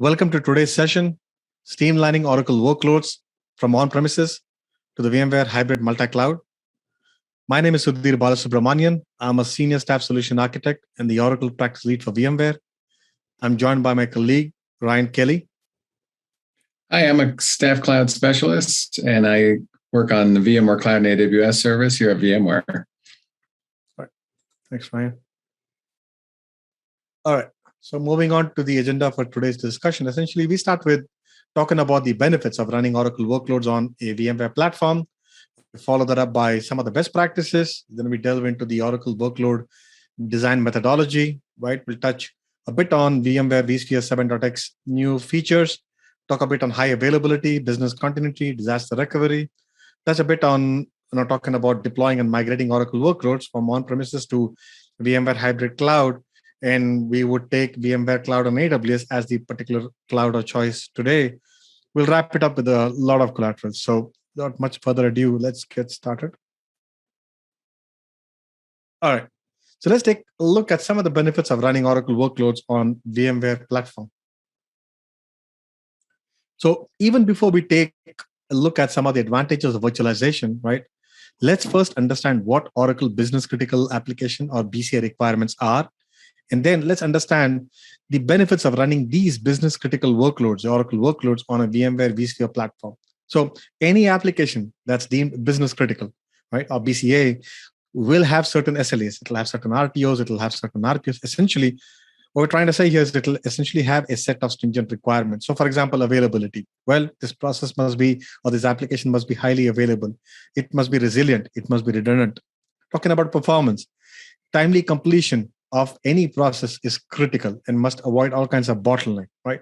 Welcome to today's session, Streamlining Oracle Workloads from On-Premises to the VMware Hybrid Multi-Cloud. My name is Sudhir Balasurbramanian. I'm a Senior Staff Solution Architect and the Oracle Practice Lead for VMware. I'm joined by my colleague, Ryan Kelly. Hi, I'm a Staff Cloud Specialist, and I work on the VMware Cloud AWS service here at VMware. All right. Thanks, Ryan. All right. So moving on to the agenda for today's discussion, essentially we start with talking about the benefits of running Oracle workloads on a VMware platform. We follow that up by some of the best practices. Then we delve into the Oracle workload design methodology, right? We'll touch a bit on VMware vSphere 7.x new features, talk a bit on high availability, business continuity, disaster recovery, touch a bit on talking about deploying and migrating Oracle workloads from on-premises to VMware Hybrid Cloud. And we would take VMware Cloud on AWS as the particular cloud of choice today. We'll wrap it up with a lot of collateral. So without much further ado, let's get started. All right. So let's take a look at some of the benefits of running Oracle workloads on VMware platform. So even before we take a look at some of the advantages of virtualization, right? Let's first understand what Oracle Business Critical Application or BCA requirements are. And then let's understand the benefits of running these business critical workloads, Oracle workloads on a VMware vSphere platform. So any application that's deemed business critical, right, or BCA will have certain SLAs. It'll have certain RTOs. It'll have certain RPOs. Essentially, what we're trying to say here is it'll essentially have a set of stringent requirements. So for example, availability. Well, this process must be, or this application must be highly available. It must be resilient. It must be redundant. Talking about performance, timely completion of any process is critical and must avoid all kinds of bottleneck, right?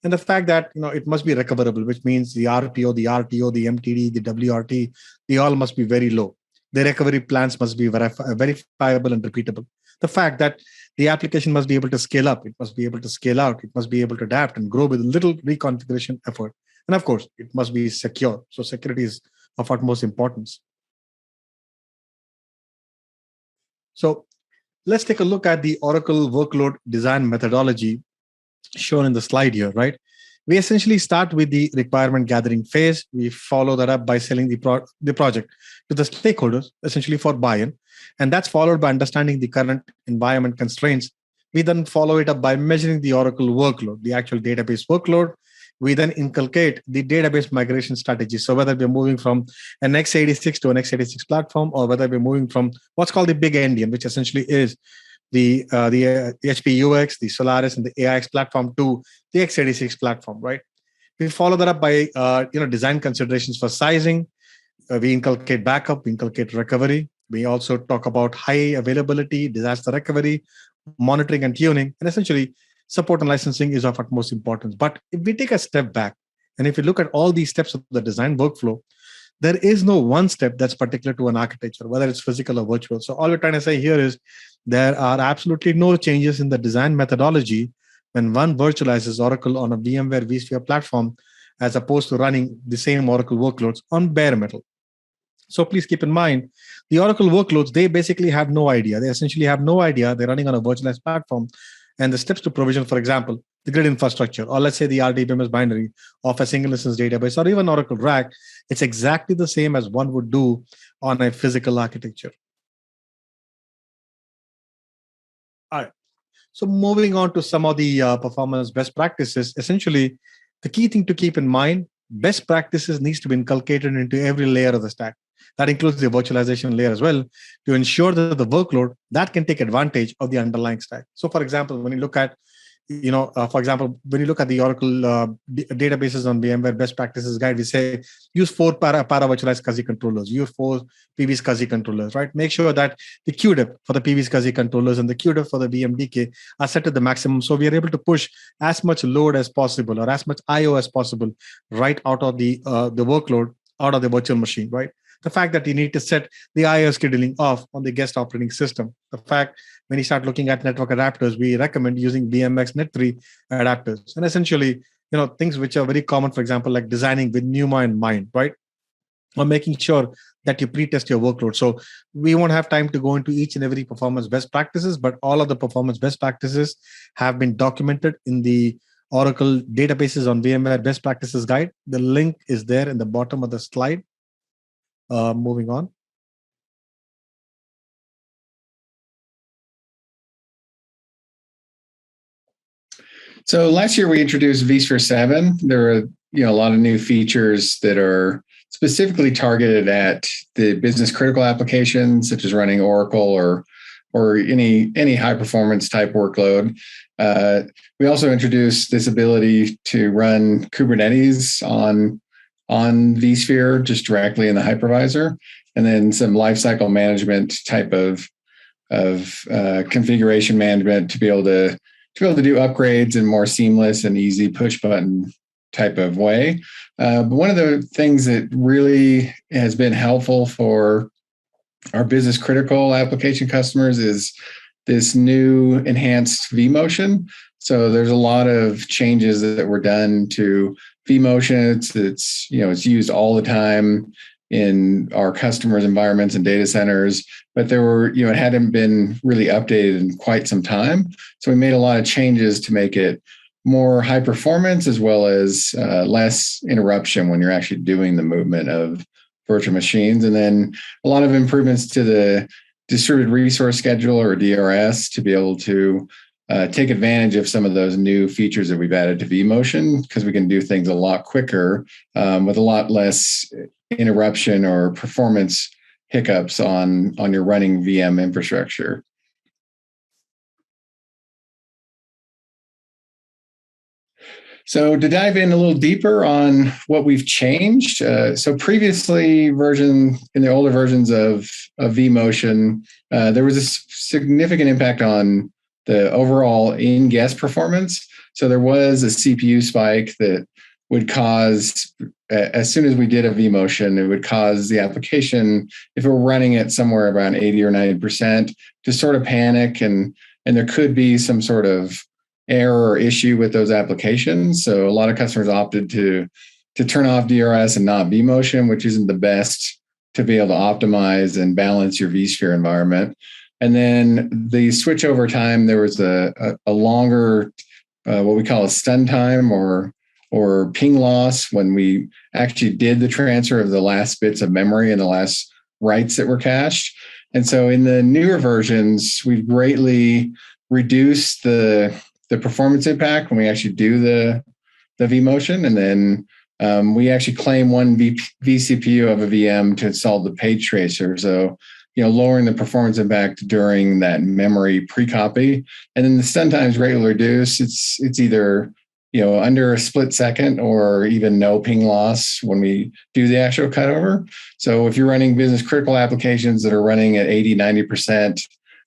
And the fact that it must be recoverable, which means the RPO, the RTO, the MTD, the WRT, they all must be very low. The recovery plans must be verifiable and repeatable. The fact that the application must be able to scale up, it must be able to scale out, it must be able to adapt and grow with little reconfiguration effort. And of course, it must be secure. So security is of utmost importance. So let's take a look at the Oracle workload design methodology shown in the slide here, right? We essentially start with the requirement gathering phase. We follow that up by selling the project to the stakeholders, essentially for buy-in. And that's followed by understanding the current environment constraints. We then follow it up by measuring the Oracle workload, the actual database workload. We then inculcate the database migration strategy. So whether we're moving from an x86 to an x86 platform, or whether we're moving from what's called the big endian, which essentially is the HP UX, the Solaris, and the AIX platform to the x86 platform, right? We follow that up by design considerations for sizing. We inculcate backup, we inculcate recovery. We also talk about high availability, disaster recovery, monitoring and tuning, and essentially support and licensing is of utmost importance. But if we take a step back, and if you look at all these steps of the design workflow, there is no one step that's particular to an architecture, whether it's physical or virtual. So all we're trying to say here is there are absolutely no changes in the design methodology when one virtualizes Oracle on a VMware vSphere platform, as opposed to running the same Oracle workloads on bare metal. So please keep in mind, the Oracle workloads, they basically have no idea. They essentially have no idea. They're running on a virtualized platform. And the steps to provision, for example, the grid infrastructure, or let's say the RDBMS binary of a single instance database, or even Oracle RAC, it's exactly the same as one would do on a physical architecture. All right. So moving on to some of the performance best practices, essentially, the key thing to keep in mind, best practices needs to be inculcated into every layer of the stack. That includes the virtualization layer as well, to ensure that the workload that can take advantage of the underlying stack. So for example, when you look at, when you look at the Oracle databases on VMware best practices guide, we say use 4 para virtualized SCSI controllers, use 4 PV SCSI controllers, right? Make sure that the QDIP for the PV SCSI controllers and the QDIP for the VMDK are set to the maximum, so we are able to push as much load as possible or as much IO as possible right out of the workload out of the virtual machine, right? The fact that you need to set the IO scheduling off on the guest operating system. The fact when you start looking at network adapters, we recommend using BMX Net3 adapters. And essentially, things which are very common, for example, like designing with NUMA in mind, right? Or making sure that you pre-test your workload. So we won't have time to go into each and every performance best practices, but all of the performance best practices have been documented in the Oracle Databases on VMware Best Practices Guide. The link is there in the bottom of the slide. Moving on. So last year we introduced vSphere 7. There are a lot of new features that are specifically targeted at the business critical applications, such as running Oracle or any high performance type workload. We also introduced this ability to run Kubernetes on vSphere just directly in the hypervisor, and then some lifecycle management type of configuration management to be able to do upgrades in more seamless and easy push button type of way. But one of the things that really has been helpful for our business critical application customers is this new enhanced vMotion. So there's a lot of changes that were done to vMotion. It's used all the time in our customers' environments and data centers, but it hadn't been really updated in quite some time. So we made a lot of changes to make it more high performance as well as less interruption when you're actually doing the movement of virtual machines. And then a lot of improvements to the distributed resource schedule, or DRS, to be able to take advantage of some of those new features that we've added to vMotion, because we can do things a lot quicker with a lot less interruption or performance hiccups on your running VM infrastructure. So to dive in a little deeper on what we've changed, so previously in the older versions of vMotion, there was a significant impact on the overall in-guest performance. So there was a CPU spike that would cause, as soon as we did a vMotion, it would cause the application, if it were running at somewhere around 80 or 90%, to sort of panic, and there could be some sort of error or issue with those applications. So a lot of customers opted to turn off DRS and not vMotion, which isn't the best to be able to optimize and balance your vSphere environment. And then the switch over time, there was a longer, what we call a stun time or ping loss, when we actually did the transfer of the last bits of memory and the last writes that were cached. And so in the newer versions, we've greatly reduced the performance impact when we actually do the vMotion. And then we actually claim one vCPU of a VM to install the page tracer. So, lowering the performance impact during that memory pre-copy. And then the stun time is greatly reduced. It's either, under a split second or even no ping loss when we do the actual cutover. So if you're running business critical applications that are running at 80, 90%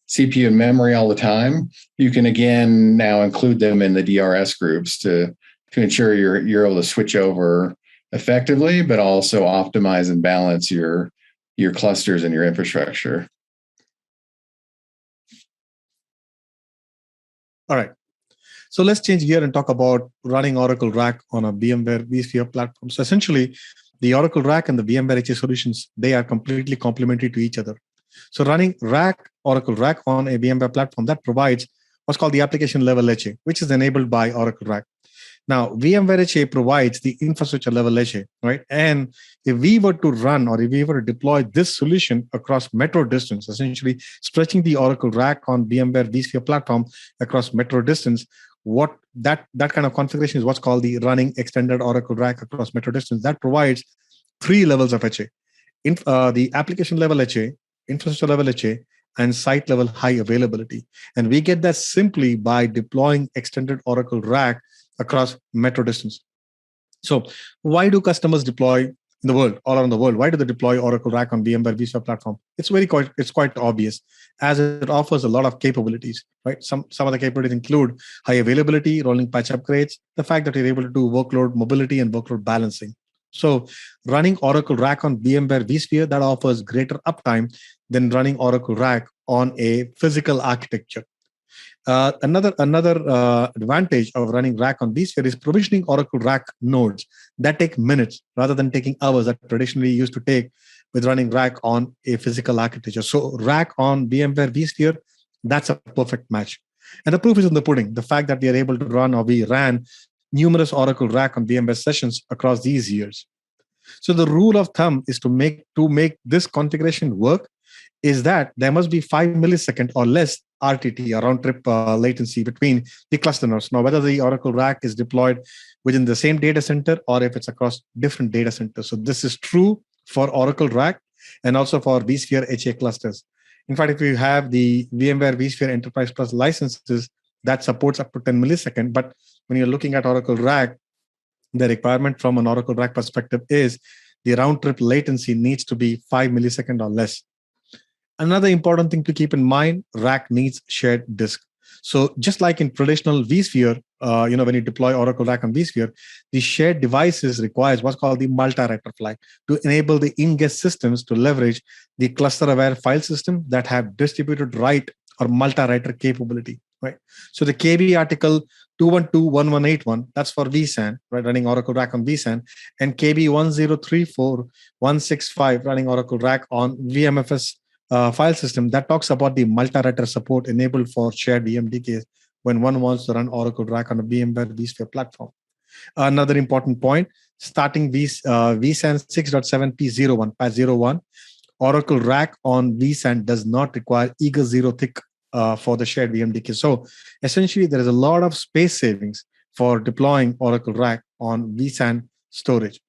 CPU and memory all the time, you can again now include them in the DRS groups to ensure you're able to switch over effectively, but also optimize and balance your clusters and your infrastructure. All right. So let's change gear and talk about running Oracle RAC on a VMware vSphere platform. So essentially, the Oracle RAC and the VMware HA solutions, they are completely complementary to each other. So running Oracle RAC on a VMware platform, that provides what's called the application level HA, which is enabled by Oracle RAC. Now, VMware HA provides the infrastructure level HA, right? And if we were to run, or if we were to deploy this solution across metro distance, essentially stretching the Oracle RAC on VMware vSphere platform across metro distance, what that kind of configuration is what's called the running extended Oracle RAC across metro distance. That provides 3 levels of HA. The application level HA, infrastructure level HA, and site level high availability. And we get that simply by deploying extended Oracle RAC across metro distance. So why do customers deploy in the world, all around the world? Why do they deploy Oracle RAC on VMware vSphere platform? It's quite obvious, as it offers a lot of capabilities, right? Some of the capabilities include high availability, rolling patch upgrades, the fact that you're able to do workload mobility and workload balancing. So running Oracle RAC on VMware vSphere, that offers greater uptime than running Oracle RAC on a physical architecture. Another advantage of running RAC on vSphere is provisioning Oracle RAC nodes that take minutes rather than taking hours that traditionally used to take with running RAC on a physical architecture. So RAC on VMware vSphere, that's a perfect match. And the proof is in the pudding. The fact that we are able to run, or we ran numerous Oracle RAC on VMware sessions across these years. So the rule of thumb is to make this configuration work is that there must be 5 millisecond or less RTT, or round trip latency between the cluster nodes. Now, whether the Oracle RAC is deployed within the same data center or if it's across different data centers. So this is true for Oracle RAC and also for vSphere HA clusters. In fact, if you have the VMware vSphere Enterprise Plus licenses, that supports up to 10 millisecond. But when you're looking at Oracle RAC, the requirement from an Oracle RAC perspective is the round trip latency needs to be 5 millisecond or less. Another important thing to keep in mind, RAC needs shared disk. So just like in traditional vSphere, when you deploy Oracle RAC on vSphere, the shared devices requires what's called the multi-writer flag to enable the in-guest systems to leverage the cluster-aware file system that have distributed write or multi-writer capability, right? So the KB article 212.1181, that's for vSAN, right, running Oracle RAC on vSAN, and KB 1034.165 running Oracle RAC on VMFS file system that talks about the multi-writer support enabled for shared VMDKs when one wants to run Oracle RAC on a VMware vSphere platform. Another important point, starting vSAN 6.7p01, patch 01, Oracle RAC on vSAN does not require eager zero thick for the shared VMDK. So essentially, there is a lot of space savings for deploying Oracle RAC on vSAN storage.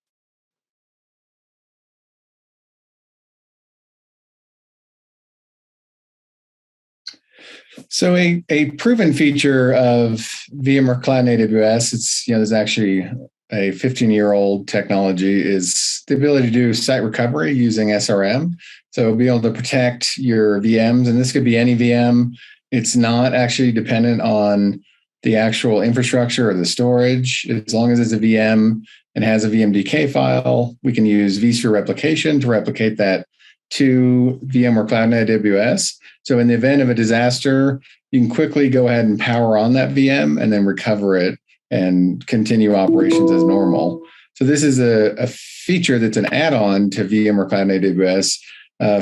So a proven feature of VMware Cloud AWS, there's actually a 15-year-old technology, is the ability to do site recovery using SRM. So be able to protect your VMs, and this could be any VM. It's not actually dependent on the actual infrastructure or the storage. As long as it's a VM and has a VMDK file, we can use vSphere replication to replicate that to VMware Cloud AWS. So in the event of a disaster, you can quickly go ahead and power on that VM and then recover it and continue operations as normal. So this is a feature that's an add-on to VMware Cloud AWS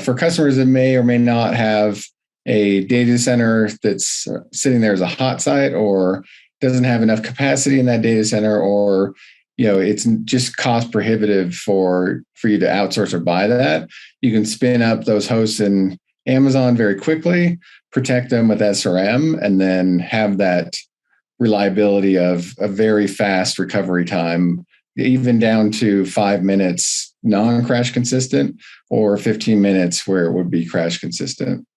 for customers that may or may not have a data center that's sitting there as a hot site or doesn't have enough capacity in that data center, or it's just cost prohibitive for you to outsource or buy that. You can spin up those hosts in Amazon very quickly, protect them with SRM, and then have that reliability of a very fast recovery time, even down to 5 minutes non-crash consistent or 15 minutes where it would be crash consistent.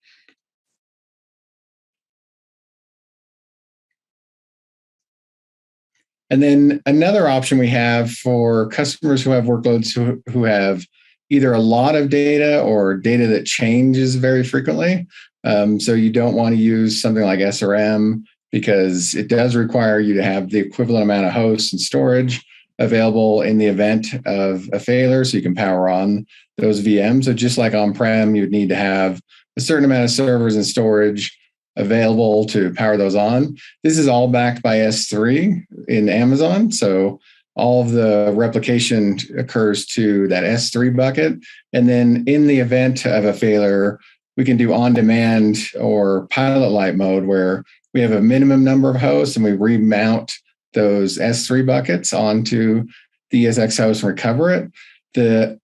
And then another option we have for customers who have workloads who have either a lot of data or data that changes very frequently. So you don't want to use something like SRM because it does require you to have the equivalent amount of hosts and storage available in the event of a failure so you can power on those VMs. So just like on-prem, you'd need to have a certain amount of servers and storage available to power those on. This is all backed by S3 in Amazon. So all of the replication occurs to that S3 bucket. And then in the event of a failure, we can do on-demand or pilot light mode where we have a minimum number of hosts and we remount those S3 buckets onto the ESX host and recover it. The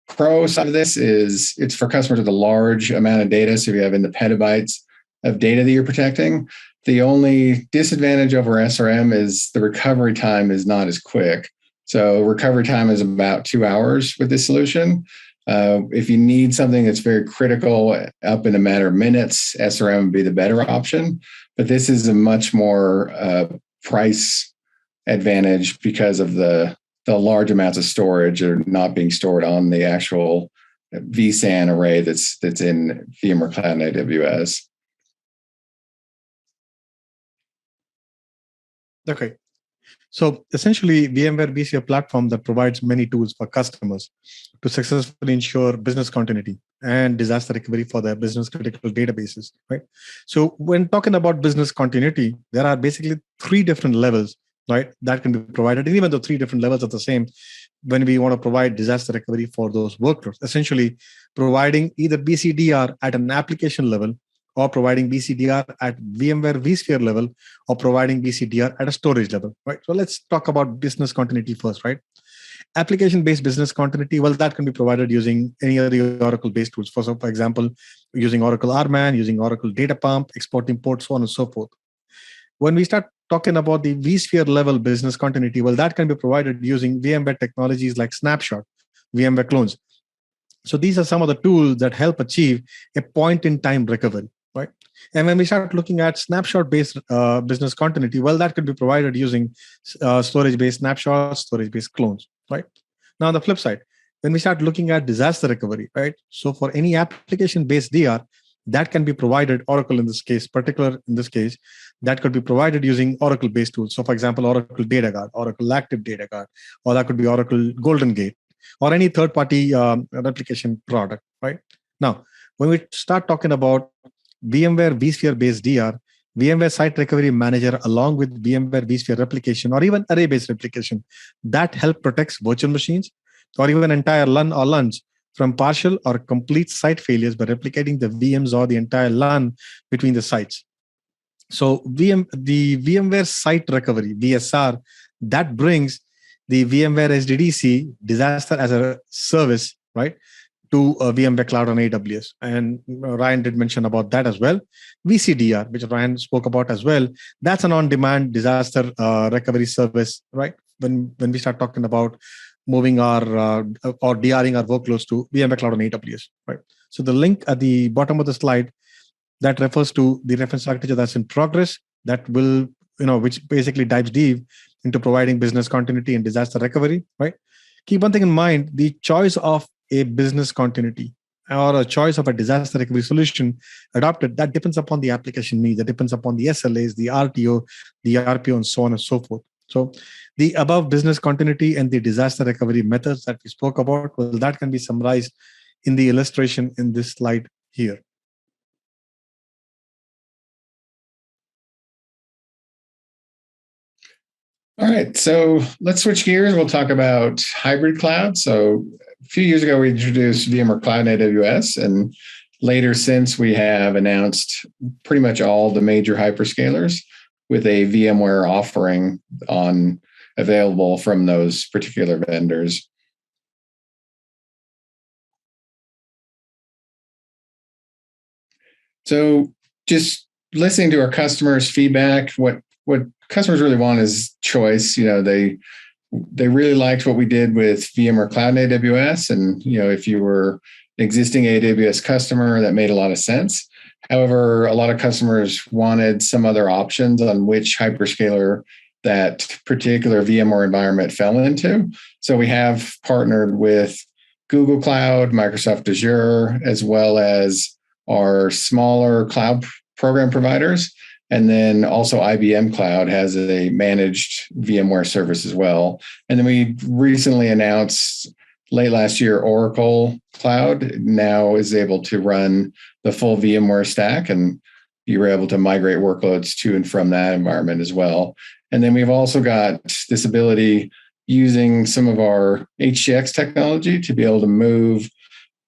pro side of this is it's for customers with a large amount of data. So if you have in the petabytes of data that you're protecting, the only disadvantage over SRM is the recovery time is not as quick. So recovery time is about 2 hours with this solution. If you need something that's very critical up in a matter of minutes, SRM would be the better option. But this is a much more price advantage because of the large amounts of storage are not being stored on the actual vSAN array that's in VMware Cloud AWS. Okay. So essentially, VMware vSphere platform that provides many tools for customers to successfully ensure business continuity and disaster recovery for their business critical databases, right? So when talking about business continuity, there are basically 3 different levels, right, that can be provided. And even though 3 different levels are the same, when we want to provide disaster recovery for those workloads, essentially providing either BCDR at an application level or providing BCDR at VMware vSphere level, or providing BCDR at a storage level, right? So let's talk about business continuity first, right? Application-based business continuity, well, that can be provided using any of the Oracle-based tools. For example, using Oracle RMAN, using Oracle Data Pump, export, import, so on and so forth. When we start talking about the vSphere level business continuity, well, that can be provided using VMware technologies like Snapshot, VMware clones. So these are some of the tools that help achieve a point-in-time recovery, right? And when we start looking at snapshot-based business continuity, well, that could be provided using storage-based snapshots, storage-based clones, right? Now, on the flip side, when we start looking at disaster recovery, right? So for any application-based DR, that can be provided, Oracle in this case, that could be provided using Oracle-based tools. So for example, Oracle Data Guard, Oracle Active Data Guard, or that could be Oracle Golden Gate, or any third-party replication product, right? Now, when we start talking about VMware vSphere-based DR, VMware Site Recovery Manager, along with VMware vSphere replication, or even array-based replication, that help protects virtual machines, or even entire LUN or LUNs from partial or complete site failures by replicating the VMs or the entire LUN between the sites. So the VMware Site Recovery, VSR, that brings the VMware SDDC, disaster as a service, right, to VMware Cloud on AWS. And Ryan did mention about that as well. VCDR, which Ryan spoke about as well, that's an on-demand disaster recovery service, right? When we start talking about moving our or DRing our workloads to VMware Cloud on AWS, right? So the link at the bottom of the slide that refers to the reference architecture that's in progress, that will, which basically dives deep into providing business continuity and disaster recovery, right? Keep one thing in mind: the choice of a business continuity or a choice of a disaster recovery solution adopted, that depends upon the application needs, that depends upon the SLAs, the RTO, the RPO, and so on and so forth. So the above business continuity and the disaster recovery methods that we spoke about, well, that can be summarized in the illustration in this slide here. All right, so let's switch gears. We'll talk about hybrid cloud. So a few years ago, we introduced VMware Cloud AWS, and later since we have announced pretty much all the major hyperscalers with a VMware offering available from those particular vendors. So just listening to our customers' feedback, what customers really want is choice. They really liked what we did with VMware Cloud AWS, and if you were an existing AWS customer, that made a lot of sense. However, a lot of customers wanted some other options on which hyperscaler that particular VMware environment fell into. So we have partnered with Google Cloud, Microsoft Azure, as well as our smaller cloud program providers. And then also IBM Cloud has a managed VMware service as well. And then we recently announced late last year, Oracle Cloud now is able to run the full VMware stack, and you were able to migrate workloads to and from that environment as well. And then we've also got this ability using some of our HDX technology to be able to move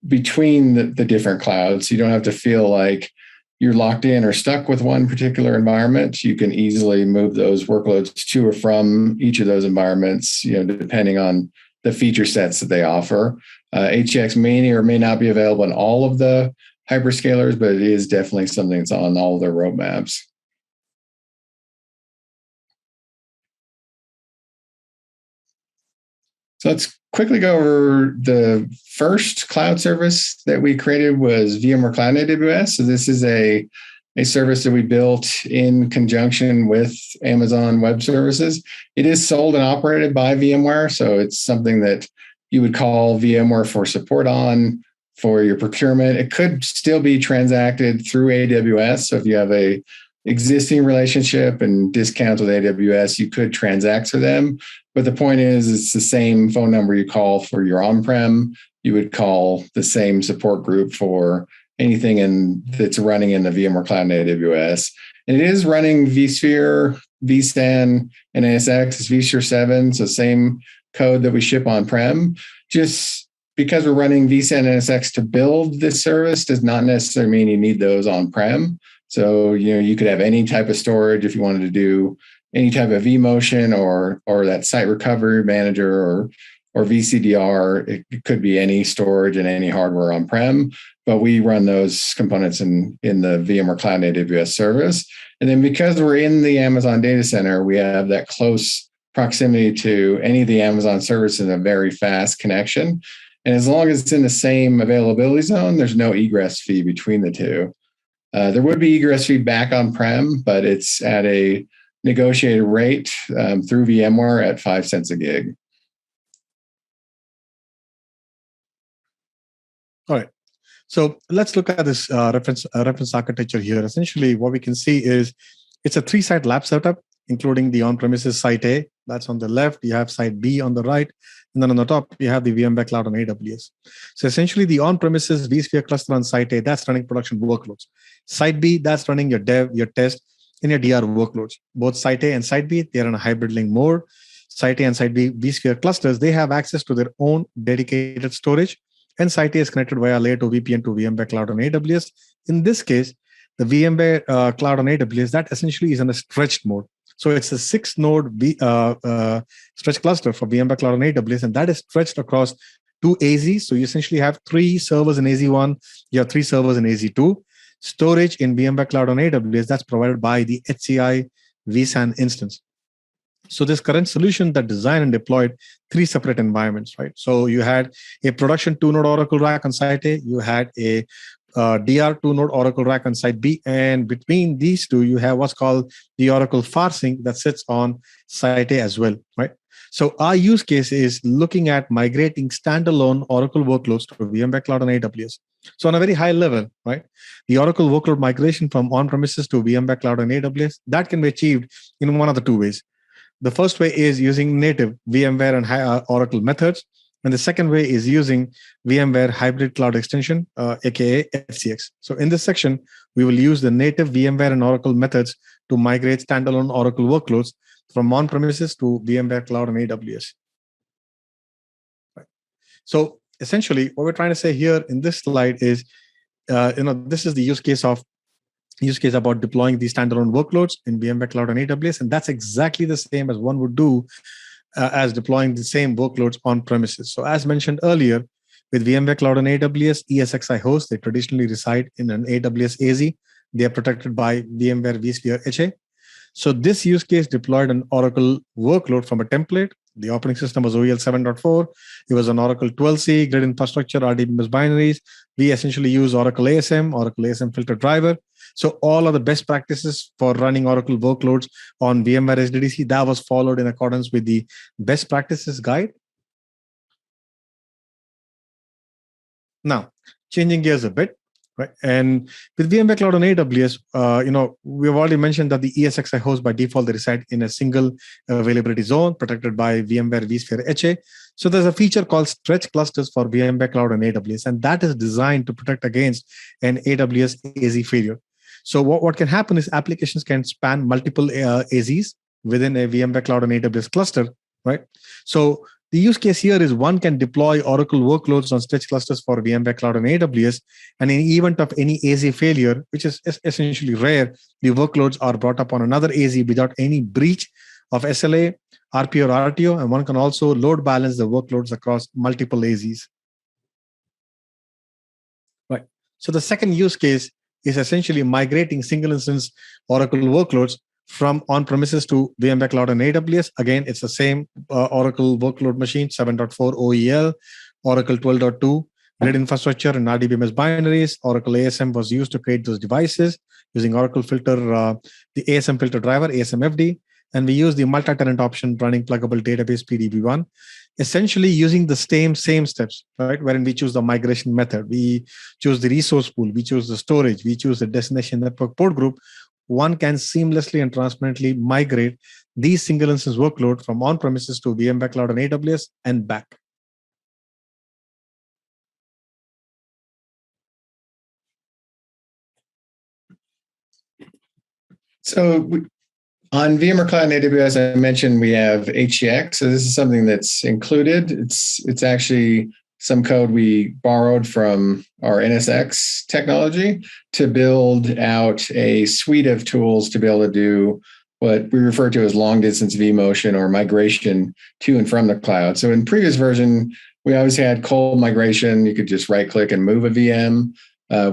between the different clouds. You don't have to feel like you're locked in or stuck with one particular environment. You can easily move those workloads to or from each of those environments, depending on the feature sets that they offer. HDX may or may not be available in all of the hyperscalers, but it is definitely something that's on all of their roadmaps. So let's quickly go over the first cloud service that we created was VMware Cloud AWS. So this is a service that we built in conjunction with Amazon Web Services. It is sold and operated by VMware, so it's something that you would call VMware for support on for your procurement. It could still be transacted through AWS. So if you have a existing relationship and discounts with AWS, you could transact to them. But the point is, it's the same phone number you call for your on-prem. You would call the same support group for anything that's running in the VMware Cloud and AWS. And it is running vSphere, vSAN, and NSX. It's vSphere 7, so same code that we ship on-prem. Just because we're running vSAN NSX to build this service does not necessarily mean you need those on-prem. So, you could have any type of storage if you wanted to do any type of vMotion or that site recovery manager or VCDR. It could be any storage and any hardware on-prem, but we run those components in the VMware Cloud AWS service. And then because we're in the Amazon data center, we have that close proximity to any of the Amazon services and a very fast connection. And as long as it's in the same availability zone, there's no egress fee between the two. There would be egress fee back on-prem, but it's at a negotiated rate through VMware at 5 cents a gig. All right. So let's look at this reference architecture here. Essentially, what we can see is it's a 3-site lab setup, including the on-premises site A. That's on the left. You have site B on the right. And then on the top, you have the VMware Cloud on AWS. So essentially, the on-premises vSphere cluster on site A, that's running production workloads. Site B, that's running your dev, your test, and your DR workloads. Both site A and site B, they're in a hybrid link mode. Site A and site B vSphere clusters, they have access to their own dedicated storage. And site A is connected via layer 2 VPN to VMware Cloud on AWS. In this case, the VMware Cloud on AWS, that essentially is in a stretched mode. So it's a 6-node stretch cluster for VMware Cloud on AWS, and that is stretched across 2 AZs. So you essentially have 3 servers in AZ1, you have 3 servers in AZ2. Storage in VMware Cloud on AWS, that's provided by the HCI vSAN instance. So this current solution that designed and deployed 3 separate environments, right? So you had a production 2-node Oracle rack on site A, you had a DR 2-node Oracle rack on site B, and between these two, you have what's called the Oracle FarSync that sits on site A as well, right? So our use case is looking at migrating standalone Oracle workloads to VMware Cloud on AWS. So on a very high level, right, the Oracle workload migration from on-premises to VMware Cloud on AWS, that can be achieved in one of the 2 ways. The first way is using native VMware and Oracle methods. And the second way is using VMware Hybrid Cloud Extension, aka HDX. So in this section, we will use the native VMware and Oracle methods to migrate standalone Oracle workloads from on-premises to VMware Cloud on AWS. Right. So essentially, what we're trying to say here in this slide is, this is the use case about deploying these standalone workloads in VMware Cloud on AWS, and that's exactly the same as one would do as deploying the same workloads on premises. So as mentioned earlier, with VMware Cloud on AWS, ESXi hosts, they traditionally reside in an AWS AZ. They are protected by VMware vSphere HA. So this use case deployed an Oracle workload from a template. The operating system was OEL 7.4. It was an Oracle 12c, grid infrastructure, RDBMS binaries. We essentially use Oracle ASM filter driver. So all of the best practices for running Oracle workloads on VMware SDDC, that was followed in accordance with the best practices guide. Now, changing gears a bit, right? And with VMware Cloud on AWS, we've already mentioned that the ESXi hosts by default, they reside in a single availability zone protected by VMware vSphere HA. So there's a feature called stretch clusters for VMware Cloud on AWS, and that is designed to protect against an AWS AZ failure. So what can happen is applications can span multiple AZs within a VMware Cloud on AWS cluster, right? So the use case here is one can deploy Oracle workloads on stretch clusters for VMware Cloud on AWS, and in the event of any AZ failure, which is essentially rare, the workloads are brought up on another AZ without any breach of SLA, RP or RTO, and one can also load balance the workloads across multiple AZs. Right. So the second use case is essentially migrating single instance Oracle workloads from on-premises to VMware Cloud on AWS. Again, it's the same Oracle workload machine, 7.4 OEL, Oracle 12.2, grid infrastructure and RDBMS binaries. Oracle ASM was used to create those devices using Oracle filter, the ASM filter driver, ASMFD. And we use the multi-tenant option running pluggable database PDB1, essentially using the same steps, right? Wherein we choose the migration method, we choose the resource pool, we choose the storage, we choose the destination network port group. One can seamlessly and transparently migrate these single instance workload from on-premises to VMware Cloud on AWS and back. So on VMware Cloud and AWS, I mentioned we have HDX. So this is something that's included. It's actually some code we borrowed from our NSX technology to build out a suite of tools to be able to do what we refer to as long distance vMotion or migration to and from the cloud. So in previous version, we always had cold migration. You could just right click and move a VM.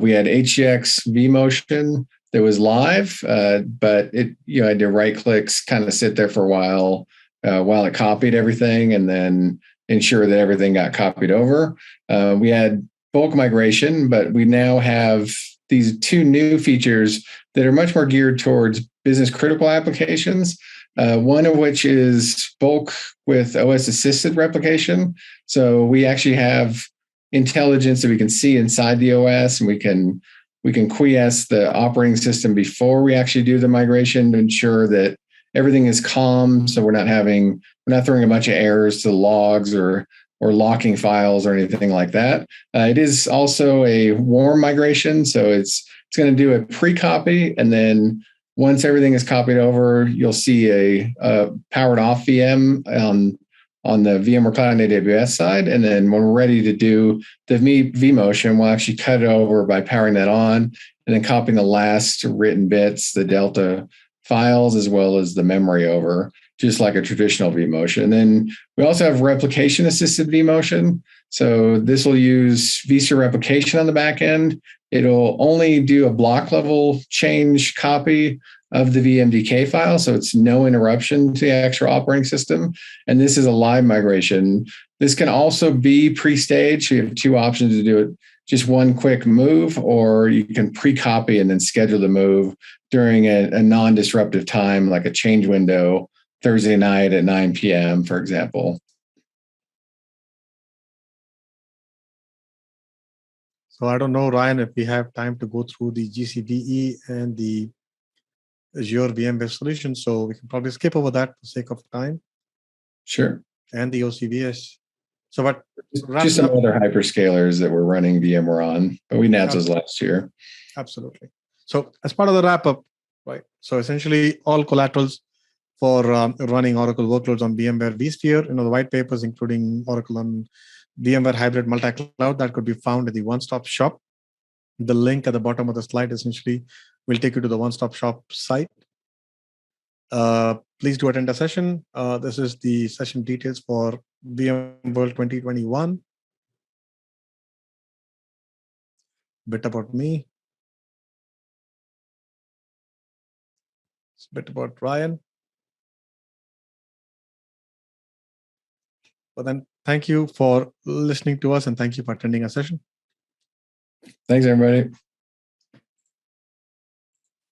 We had HDX vMotion that was live, but you had to right clicks, kind of sit there for a while it copied everything and then ensure that everything got copied over. We had bulk migration, but we now have these two new features that are much more geared towards business critical applications. One of which is bulk with OS assisted replication. So we actually have intelligence that we can see inside the OS, and we can quiesce the operating system before we actually do the migration to ensure that everything is calm. So we're not throwing a bunch of errors to the logs or locking files or anything like that. It is also a warm migration. So it's going to do a pre-copy, and then once everything is copied over, you'll see a powered off VM on the VMware Cloud AWS side. And then when we're ready to do the vMotion, we'll actually cut it over by powering that on and then copying the last written bits, the Delta files, as well as the memory over, just like a traditional vMotion. And then we also have replication assisted vMotion. So this will use vSphere replication on the back end. It'll only do a block level change copy of the VMDK file. So it's no interruption to the actual operating system. And this is a live migration. This can also be pre-staged. So you have two options to do it. Just one quick move, or you can pre-copy and then schedule the move during a non-disruptive time, like a change window Thursday night at 9 p.m., for example. So I don't know, Ryan, if we have time to go through the GCVE and the Azure VMware Solution. So we can probably skip over that for the sake of time. Sure. And the OCVS. So what? Just some other hyperscalers that we're running VMware on, but we announced those last year. Absolutely. So as part of the wrap-up, right? So essentially all collaterals for running Oracle workloads on VMware vSphere, the white papers, including Oracle on VMware Hybrid Multi-Cloud, that could be found in the one-stop shop. The link at the bottom of the slide essentially will take you to the one-stop shop site. Please do attend the session. This is the session details for VMworld 2021. Bit about me. It's a bit about Ryan. But then thank you for listening to us, and thank you for attending our session. Thanks, everybody.